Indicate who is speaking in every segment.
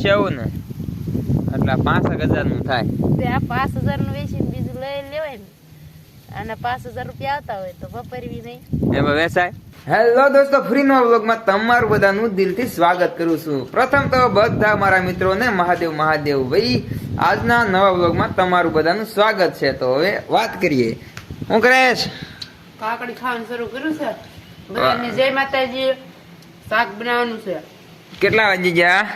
Speaker 1: વેચાવું ને એટલે 5000 નું થાય.
Speaker 2: તે આ 5000 નું વેચીને બીજું લઈ લેવાય ને, અને 5000 રૂપિયા આવતા હોય તો વાપરવી નહીં.
Speaker 1: એમાં વેચાય. હેલો દોસ્તો, ફ્રી નો વ્લોગમાં તમારું બધાનું દિલથી સ્વાગત કરું છું. પ્રથમ તો બધા મારા મિત્રોને મહાદેવ મહાદેવ ભાઈ. આજના નવા વ્લોગમાં તમારું બધાનું સ્વાગત છે. તો હવે વાત કરીએ. હું કરેશ
Speaker 2: કાકડી ખાવાનું શરૂ કર્યું છે. બધાને જય માતાજી. શાક બનાવવાનું છે.
Speaker 1: કેટલા વાગી ગયા?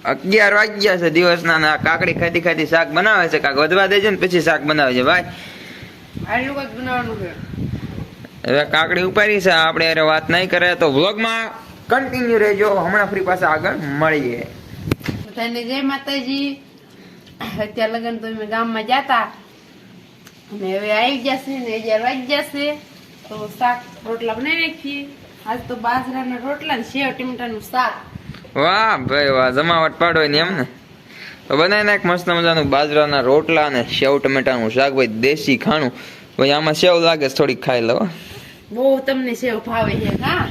Speaker 1: 11 વાગ્યા છે દિવસના. ના કાકડી ખાતી ખાતી શાક બનાવે છે. કાક વધવા દેજે ને પછી શાક બનાવે છે ભાઈ.
Speaker 2: આટલું જ બનાવવાનું છે.
Speaker 1: હવે કાકડી ઉપાડી છે, આપણે અરે વાત નહીં કરે તો વ્લોગમાં કન્ટિન્યુ રહેજો. હમણાં ફ્રી પાસે આગળ મળીએ.
Speaker 2: બધાને જય માતાજી. અત્યારે લગન તો અમે ગામમાં જતા અને હવે આવી જશે ને 11 વાગ્યા છે. તો શાક રોટલા બનાવી નાખીએ. આજ તો બાજરાના રોટલા ને સેવ ટમેટાનું શાક.
Speaker 1: વાહ ભાઈ વાહ, જમાવટ પાડો ને એમ ને. તો બનાવી નાખ મસ્ત મજાનું બાજરાના રોટલા અને સેવ ટમેટાનું શાક. ભાઈ દેશી ખાણું. ભાઈ આમાં સેવ લાગે થોડીક ખાઈ લો.
Speaker 2: બહુ તમને સેવ ભાવે છે. હા,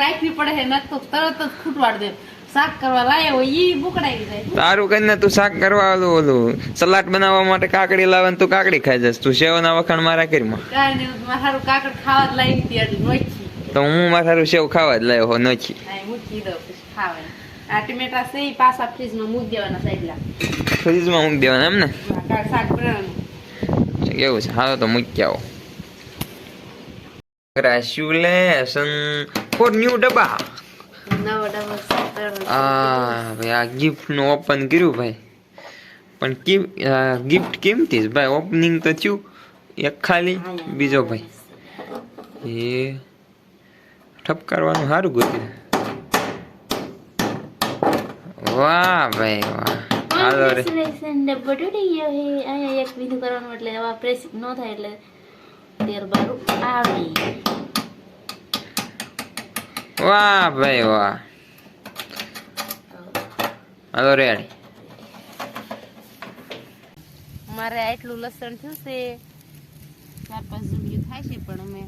Speaker 2: રાખવી પડે છે, નતો તરત જ ખૂટવાડ દે. શાક કરવા લાયો હોય ઈ બુકડાઈ જાય.
Speaker 1: તારું કરીને તું શાક કરવા ઓલું સલાડ બનાવવા માટે કાકડી લાવે તું કાકડી ખાઈ જશ. તું સેવના વખાણ મારા કરીમાં.
Speaker 2: કાઈ નહીં, મારું કાકડ ખાવા જ લાવી હતી એટલે નોખી.
Speaker 1: તો હું મારું સેવ ખાવા જ લાવ્યો હો નોખી.
Speaker 2: હા, મૂકી દો પછી ખાવા. આ ટમેટા છે ઈ પાછા ફ્રીજમાં મૂકી દેવાના સાઈડલા.
Speaker 1: ફ્રીજમાં મૂકી દેવાના એમ ને?
Speaker 2: હા, શાક બનાવવાનું.
Speaker 1: કેવું છે? હાલો તો મૂકી આવો. Congratulations for new ડબ્બા.
Speaker 2: નવો ડબ્બો
Speaker 1: ભાઈ આ ગિફ્ટ નું ઓપન કર્યું ભાઈ. પણ ગિફ્ટ કેમથી ભાઈ? ઓપનિંગ તો થયું એક ખાલી, બીજો ભાઈ એ ઠપકારવાનું સારું ગયું. વાહ ભાઈ વાહ. હાલો રે.
Speaker 2: ડબ્બો તૂટી ગયો છે. અહીંયા એક બીજું કરવાનું એટલે આવા પ્રેસ ન થાય એટલે તેર બારું આવી.
Speaker 1: વાહ ભાઈ વાહ. હાલો રેડી.
Speaker 2: મારે આટલું લસણ થયું છે. 4-5 જોડિયું થાય છે, પણ અમે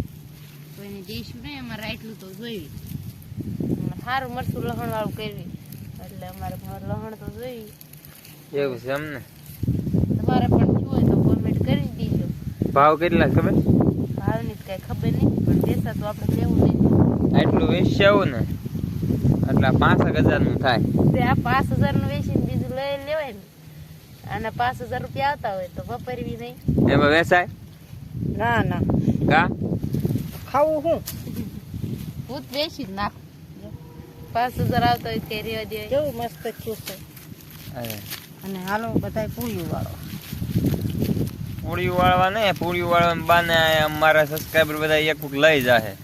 Speaker 2: કોઈને દઈશું નહીં. અમારે આટલું તો જોયું. સારું મરચું લસણ વાળું કરવી એટલે અમારે લસણ તો જોયું.
Speaker 1: એવું છે એમ ને?
Speaker 2: તમારે પણ થયું હોય તો કોમેન્ટ કરી દીજો.
Speaker 1: ભાવ કેટલા ખબર?
Speaker 2: ભાવની કઈ ખબર નહીં, પણ દેશા તો આપણે લેવું નહીં.
Speaker 1: આટલું વેચાવું ને એટલે 5000 નું થાય.
Speaker 2: તે આ 5000 નું વેચીને બીજું લઈ લેવાય ને, અને 5000 રૂપિયા આવતા હોય તો વાપરવી નહીં.
Speaker 1: એમાં વેચાય?
Speaker 2: ના ના,
Speaker 1: કા
Speaker 2: ખાવું હું ભૂત વેચી જ નાખ. 5000 આવતા હોય તે રેવા દે. કેવું મસ્ત થયું છે. અને હાલો બધા પૂરી વાળો.
Speaker 1: પૂરી વાળવા ને પૂરી વાળવા બાને અમારા સબસ્ક્રાઇબર બધા એક ફૂટ લઈ જાય.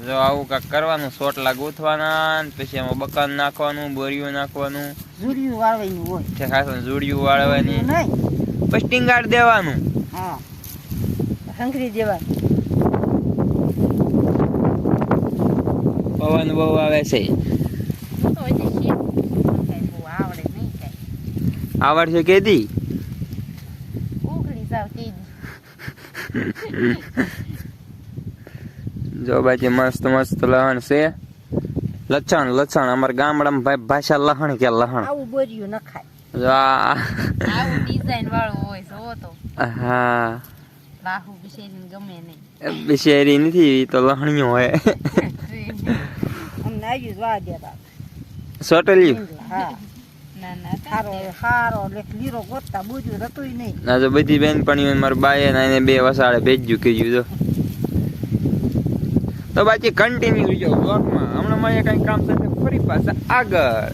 Speaker 1: જો આવું કાક કરવાનું, સોટલા ગૂંથવાના, પછી એમાં બકાન નાખવાનું, બોરીઓ નાખવાનું,
Speaker 2: જુડિયું વાળવાનું હોય.
Speaker 1: ખાસ જુડિયું વાળવાની, પછી ટીંગાડ દેવાનું.
Speaker 2: હા, હંગરી દેવા.
Speaker 1: પવન બહુ આવે છે. આવડશે કેદી?
Speaker 2: ઉઘડી જાવ તેદી.
Speaker 1: જો બાકી મસ્ત મસ્ત લહણ છે. લસણ લસણ અમારા ગામડામાં ભાઈ ભાષા લહણ કે લહણ.
Speaker 2: આવું બોરિયું ન ખાય.
Speaker 1: જો
Speaker 2: આવું ડિઝાઇન વાળું હોય જો તો.
Speaker 1: હા,
Speaker 2: લાહુ બિશેરી ગમે નહીં.
Speaker 1: બિશેરી નથી, તો લહણિયો હોય.
Speaker 2: અમને આવી જ વા દેતા.
Speaker 1: સોટલ્યું.
Speaker 2: હા, ના ના, હારો લીરો ગોતતા બોર્યું હતું નહીં.
Speaker 1: ના જો બધી બેનપણીઓ મારા બાએ ને એને 2 વસાડે ભેજ્યું કર્યું. જો તો બાકી કન્ટિન્યુ જો બ્લોગમાં. હમણાં મારે કઈ કામ સાથે ફરી પાછા આગળ.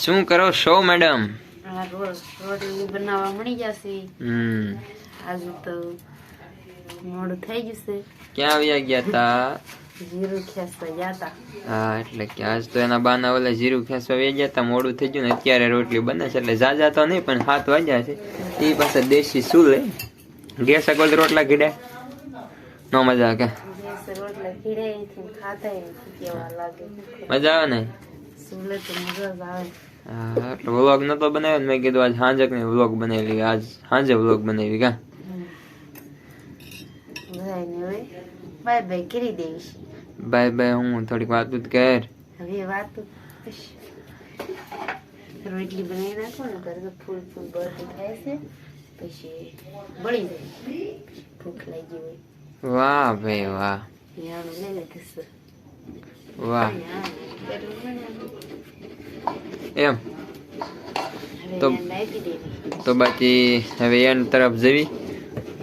Speaker 1: શું કરો છો મેડમ?
Speaker 2: આ રોટલી બનાવવા મળી જશે. આજુ તો મોડું થઈ જશે.
Speaker 1: ક્યાં આવ્યા ગયા તા?
Speaker 2: જીરું ખેસવા ગયા તા.
Speaker 1: હા, એટલે કે આજ તો એના બાના ઓલા જીરું ખેસવા વ્યા ગયા તા. મોડું થઈ ગયું ને અત્યારે રોટલી બને છે. એટલે જાજા તો નહીં, પણ 7 વાગ્યા છે. એ પાસે દેશી સુલે ગેસ અગોલ રોટલા ઘીડે નો મજા કે
Speaker 2: રોટલા ઘીડે ખાતા કેવા લાગે.
Speaker 1: મજા આવે ને?
Speaker 2: સુલે તો મજા જ આવે.
Speaker 1: હા, એટલે વ્લોગ નતો બનાવ્યો ને મેં કીધું આજ સાંજે ને વ્લોગ બનાવી. આજ સાંજે વ્લોગ બનાવી કા
Speaker 2: બધાને હવે બાય બાય કરી દઈશ.
Speaker 1: Bye bye. હું થોડીક વાત કર.
Speaker 2: હવે વાત રોટલી બનાવી નાખો ને ઘર તો ફૂલ ફૂલ બળતી થાય છે પછી બળી જાય ભૂખ લાગી હોય.
Speaker 1: વાહ ભાઈ વાહ.
Speaker 2: યાનું લઈ લીધું છે.
Speaker 1: વાહ
Speaker 2: એટલું બનાવ્યું.
Speaker 1: એમ
Speaker 2: હવે
Speaker 1: તો-
Speaker 2: યાન નાખી દેવી.
Speaker 1: તો બાકી હવે એન્ડ તરફ જવી.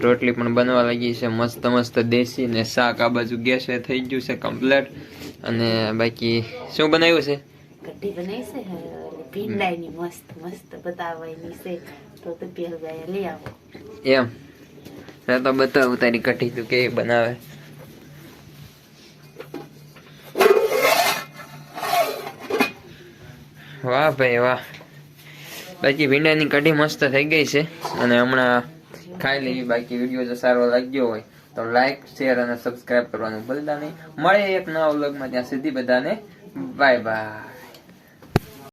Speaker 1: રોટલી પણ બનવા લાગી છે મસ્ત મસ્ત દેશી ને શાક આ બાજુ ગેસે થઈ ગયું છે કમ્પ્લીટ. અને બાકી શું બનાવ્યું છે?
Speaker 2: કઢી બનાવી છે ભીંડાની મસ્ત મસ્ત બતાવવાની છે તો પેલા લઈ આવો.
Speaker 1: એમ મેં તો બતાવું તારી કઢી તું કેવી બનાવે. વાહ ભાઈ વાહ. બાકી ભીંડાની કઢી મસ્ત થઈ ગઈ છે અને હમણાં ખાઈ લેવી. બાકી વિડીયો જો સારો લાગ્યો હોય તો લાઈક શેર અને સબસ્ક્રાઇબ કરવાનું ભૂલતા નહીં. મળે એક નવા વ્લોગમાં, ત્યાં સુધી બધાને બાય બાય.